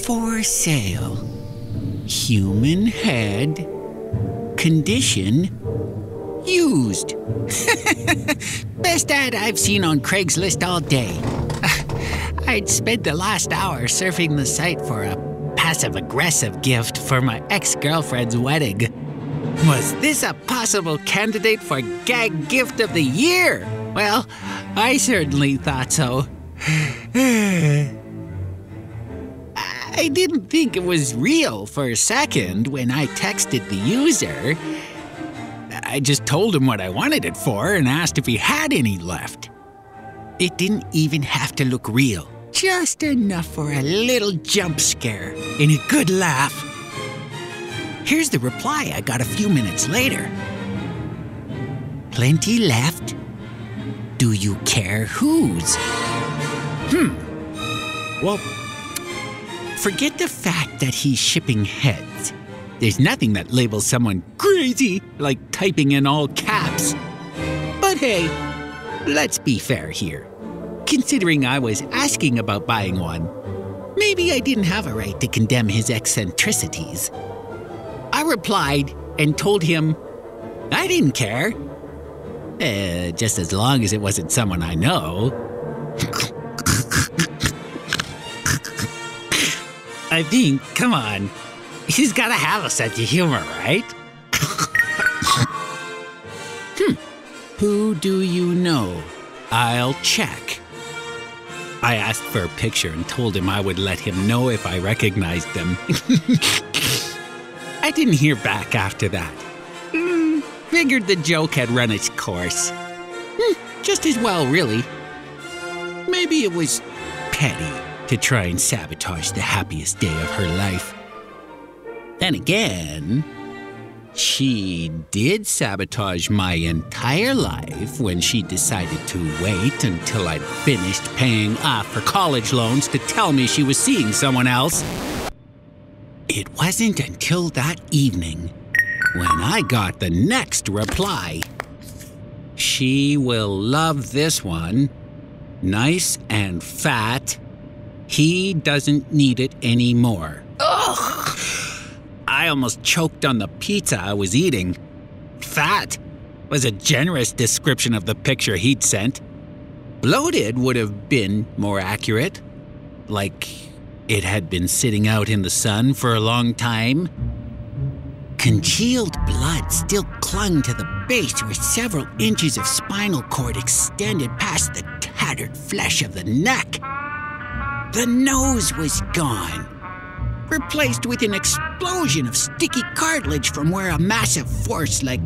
For sale. Human head. Condition. Used. Best ad I've seen on Craigslist all day. I'd spent the last hour surfing the site for a passive-aggressive gift for my ex-girlfriend's wedding. Was this a possible candidate for Gag Gift of the Year? Well, I certainly thought so. I didn't think it was real for a second when I texted the user. I just told him what I wanted it for and asked if he had any left. It didn't even have to look real. Just enough for a little jump scare and a good laugh. Here's the reply I got a few minutes later. Plenty left? Do you care whose? Well, forget the fact that he's shipping heads. There's nothing that labels someone crazy like typing in all caps. But hey, let's be fair here. Considering I was asking about buying one, maybe I didn't have a right to condemn his eccentricities. I replied and told him I didn't care. Just as long as it wasn't someone I know. I think, come on, he's gotta have a sense of humor, right? Who do you know? I'll check. I asked for a picture and told him I would let him know if I recognized them. I didn't hear back after that. Figured the joke had run its course. Just as well, really. Maybe it was petty to try and sabotage the happiest day of her life. Then again, she did sabotage my entire life when she decided to wait until I'd finished paying off her college loans to tell me she was seeing someone else. It wasn't until that evening when I got the next reply. She will love this one. Nice and fat. He doesn't need it anymore. Ugh! I almost choked on the pizza I was eating. Fat was a generous description of the picture he'd sent. Bloated would have been more accurate. Like it had been sitting out in the sun for a long time. Congealed blood still clung to the base where several inches of spinal cord extended past the tattered flesh of the neck. The nose was gone, replaced with an explosion of sticky cartilage from where a massive force like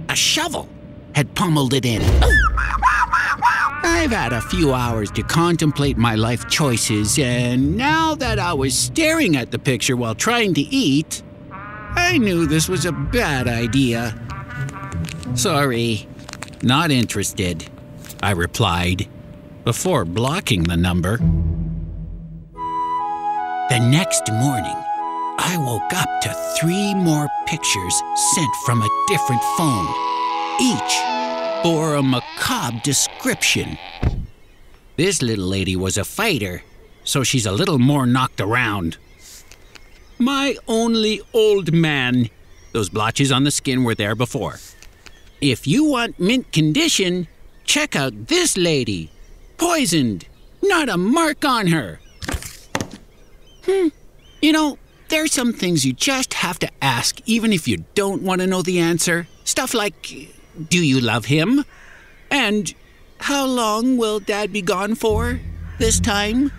a shovel had pummeled it in. I've had a few hours to contemplate my life choices, and now that I was staring at the picture while trying to eat, I knew this was a bad idea. Sorry, not interested, I replied, before blocking the number. The next morning, I woke up to 3 more pictures sent from a different phone. Each bore a macabre description. This little lady was a fighter, so she's a little more knocked around. My only old man. Those blotches on the skin were there before. If you want mint condition, check out this lady. Poisoned, not a mark on her. You know, there's some things you just have to ask even if you don't want to know the answer. Stuff like, do you love him? And how long will Dad be gone for this time?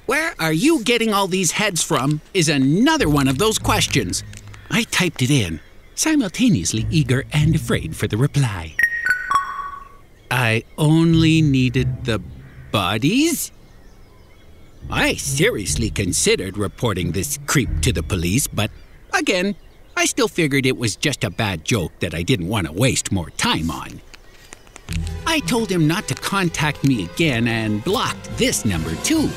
Where are you getting all these heads from is another one of those questions. I typed it in, simultaneously eager and afraid for the reply. I only needed the bodies? I seriously considered reporting this creep to the police, but again, I still figured it was just a bad joke that I didn't want to waste more time on. I told him not to contact me again and blocked this number too.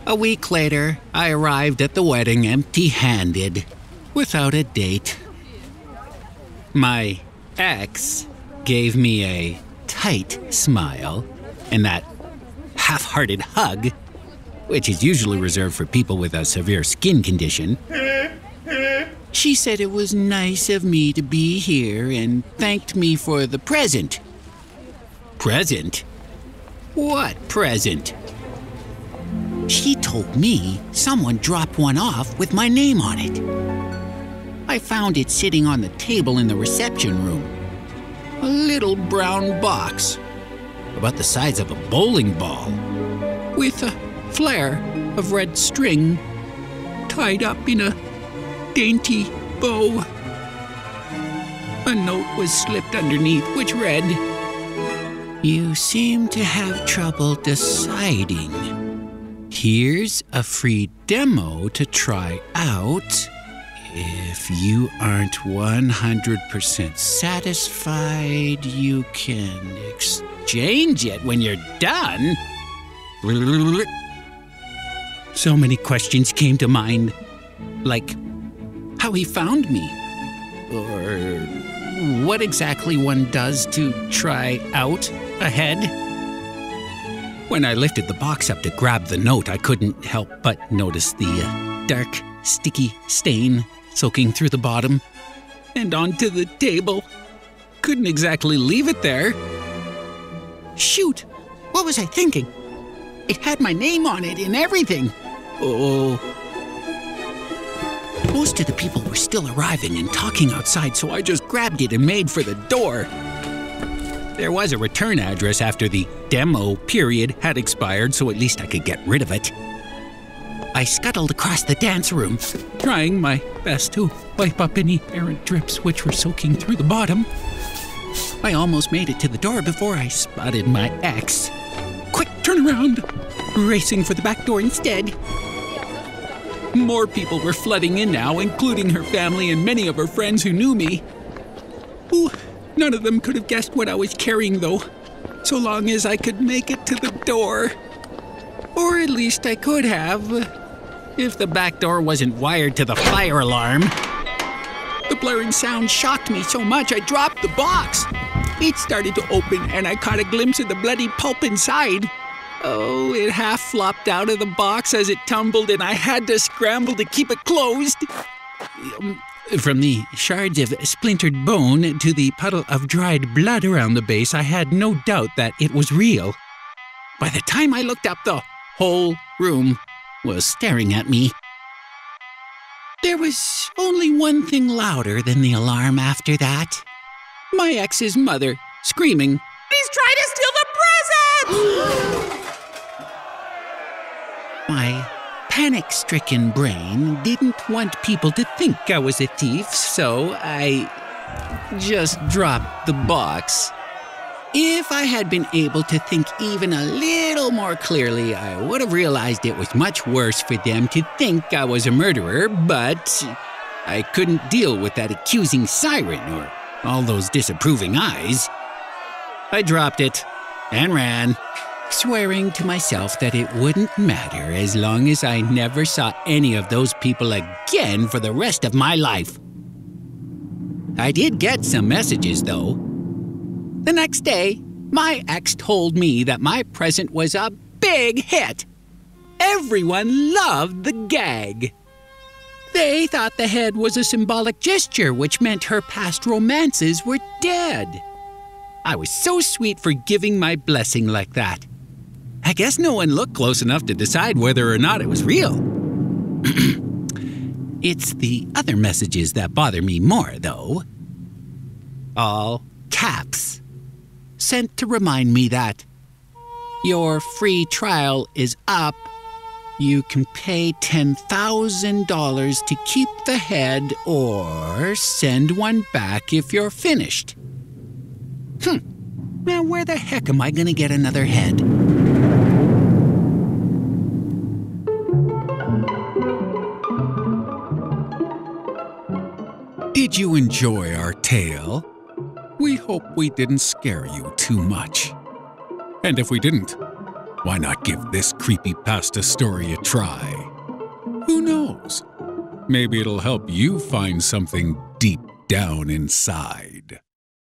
A week later, I arrived at the wedding empty-handed, without a date. My ex gave me a tight smile and that half-hearted hug, which is usually reserved for people with a severe skin condition. She said it was nice of me to be here and thanked me for the present. Present? What present? She told me someone dropped one off with my name on it. I found it sitting on the table in the reception room. A little brown box, about the size of a bowling ball, with a flare of red string tied up in a dainty bow. A note was slipped underneath which read, "You seem to have trouble deciding. Here's a free demo to try out. If you aren't 100% satisfied, you can exchange it when you're done." So many questions came to mind, like how he found me, or what exactly one does to try out a head. When I lifted the box up to grab the note, I couldn't help but notice the dark, sticky stain soaking through the bottom and onto the table. Couldn't exactly leave it there. Shoot, what was I thinking? It had my name on it and everything. Oh. Most of the people were still arriving and talking outside, so I just grabbed it and made for the door. There was a return address after the demo period had expired, so at least I could get rid of it. I scuttled across the dance room, trying my best to wipe up any errant drips which were soaking through the bottom. I almost made it to the door before I spotted my ex. Quick, turn around! Racing for the back door instead. More people were flooding in now, including her family and many of her friends who knew me. Ooh, none of them could have guessed what I was carrying, though, so long as I could make it to the door. Or at least I could have, if the back door wasn't wired to the fire alarm. The blaring sound shocked me so much I dropped the box. It started to open and I caught a glimpse of the bloody pulp inside. Oh, it half flopped out of the box as it tumbled and I had to scramble to keep it closed. From the shards of splintered bone to the puddle of dried blood around the base, I had no doubt that it was real. By the time I looked up, the whole room was staring at me. There was only one thing louder than the alarm after that. My ex's mother screaming, "He's trying to steal the present!" My panic-stricken brain didn't want people to think I was a thief, so I just dropped the box. If I had been able to think even a little more clearly, I would have realized it was much worse for them to think I was a murderer, but I couldn't deal with that accusing siren or all those disapproving eyes. I dropped it and ran, swearing to myself that it wouldn't matter as long as I never saw any of those people again for the rest of my life. I did get some messages, though. The next day, my ex told me that my present was a big hit. Everyone loved the gag. They thought the head was a symbolic gesture, which meant her past romances were dead. I was so sweet for giving my blessing like that. I guess no one looked close enough to decide whether or not it was real. It's the other messages that bother me more, though. All caps. Sent to remind me that your free trial is up. You can pay $10,000 to keep the head or send one back if you're finished. Now where the heck am I gonna get another head? Did you enjoy our tale? We hope we didn't scare you too much. And if we didn't, why not give this CreepyPasta story a try? Who knows? Maybe it'll help you find something deep down inside.